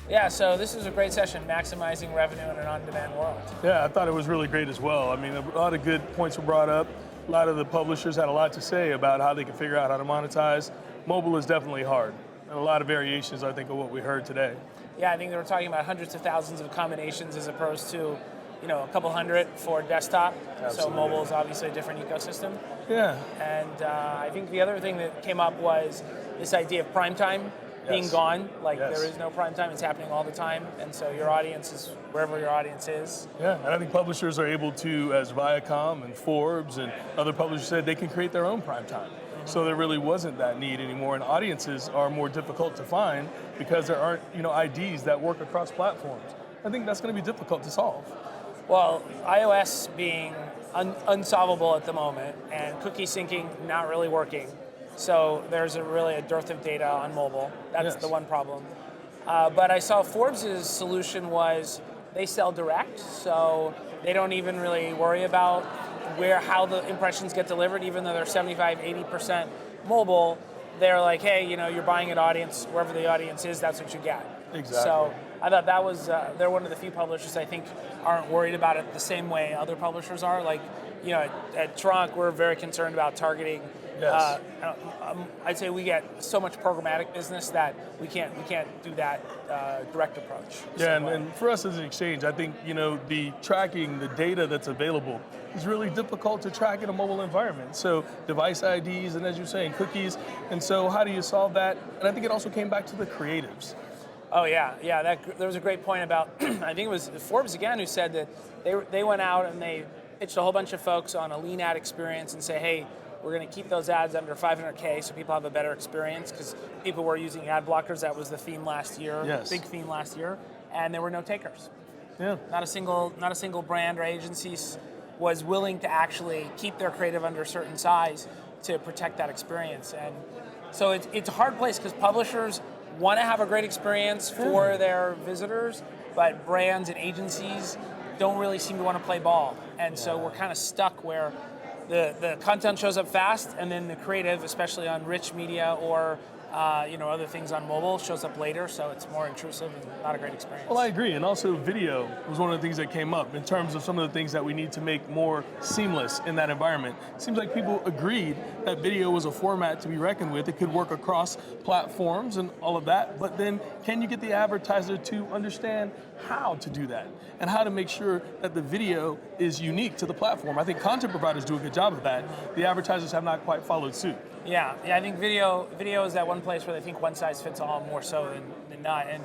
Yeah, so this was a great session, maximizing revenue in an on-demand world. Yeah, I thought it was really great as well. I mean, a lot of good points were brought up. A lot of the publishers had a lot to say about how they can figure out how to monetize. Mobile is definitely hard, and a lot of variations, I think, of what we heard today. Yeah, I think they were talking about hundreds of thousands of combinations as opposed to, a couple hundred for desktop. Absolutely. So mobile is obviously a different ecosystem. Yeah. And I think the other thing that came up was this idea of prime time being gone. Like there is no prime time, it's happening all the time. And so your audience is wherever your audience is. Yeah, and I think publishers are able to, as Viacom and Forbes and other publishers said, they can create their own prime time. So there really wasn't that need anymore, and audiences are more difficult to find because there aren't, IDs that work across platforms. I think that's going to be difficult to solve. Well, iOS being unsolvable at the moment, and cookie syncing not really working. So there's really a dearth of data on mobile. That's the one problem. But I saw Forbes' solution was they sell direct, so they don't even really worry about how the impressions get delivered, even though they're 75-80% mobile. They're like, hey, you're buying an audience, wherever the audience is, that's what you get. Exactly. So I thought that was, they're one of the few publishers I think aren't worried about it the same way other publishers are. Like, at Tronc, we're very concerned about targeting. Yes. I'd say we get so much programmatic business that we can't do that direct approach. Yeah, and for us as an exchange, I think, the tracking, the data that's available is really difficult to track in a mobile environment. So device IDs, and as you're saying, cookies. And so how do you solve that? And I think it also came back to the creatives. Oh yeah. There was a great point about, I think it was Forbes again who said that they went out and they pitched a whole bunch of folks on a lean ad experience and say, hey, we're going to keep those ads under 500K so people have a better experience because people were using ad blockers. That was the theme last year, big theme last year, and there were no takers. Yeah. Not a single brand or agency was willing to actually keep their creative under a certain size to protect that experience. And so it's a hard place because publishers want to have a great experience for their visitors, but brands and agencies don't really seem to want to play ball. And so we're kind of stuck where the content shows up fast, and then the creative, especially on rich media or other things on mobile, shows up later, so it's more intrusive and not a great experience. Well, I agree, and also video was one of the things that came up in terms of some of the things that we need to make more seamless in that environment. It seems like people agreed that video was a format to be reckoned with. It could work across platforms and all of that, but then can you get the advertiser to understand how to do that and how to make sure that the video is unique to the platform? I think content providers do a good job of that. The advertisers have not quite followed suit. Yeah, I think video is that one place where they think one size fits all more so than not. And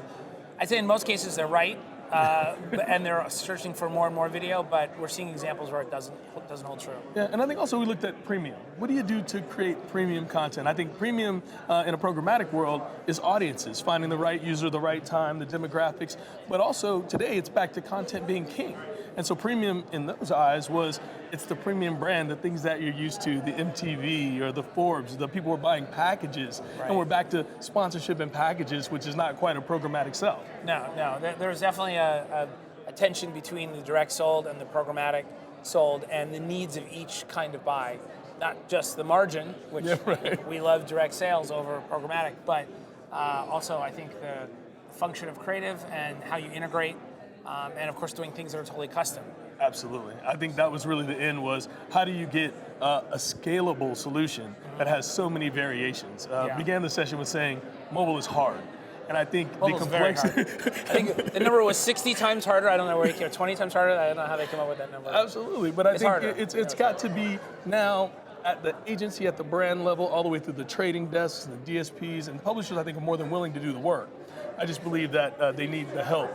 I'd say in most cases they're right, and they're searching for more and more video, but we're seeing examples where it doesn't hold true. Yeah, and I think also we looked at premium. What do you do to create premium content? I think premium in a programmatic world is audiences, finding the right user, the right time, the demographics, but also today it's back to content being king. And so premium in those eyes it's the premium brand, the things that you're used to, the MTV or the Forbes, the people who are buying packages. Right. And we're back to sponsorship and packages, which is not quite a programmatic sell. No, there's definitely a tension between the direct sold and the programmatic sold and the needs of each kind of buy. Not just the margin, which we love direct sales over programmatic, but also I think the function of creative and how you integrate, and of course doing things that are totally custom. Absolutely. I think that was really the end, was how do you get a scalable solution that has so many variations? Began the session with saying mobile is hard. And I think Mobile's the complexity. I think the number was 60 times harder. I don't know where you came, 20 times harder. I don't know how they came up with that number. Absolutely. But I think it's got to be now at the agency, at the brand level, all the way through the trading desks, the DSPs, and publishers, I think, are more than willing to do the work. I just believe that they need the help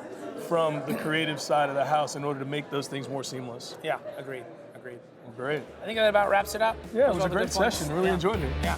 from the creative side of the house in order to make those things more seamless. Yeah, agreed. Great. I think that about wraps it up. Yeah, it was a great session. Really enjoyed it. Yeah.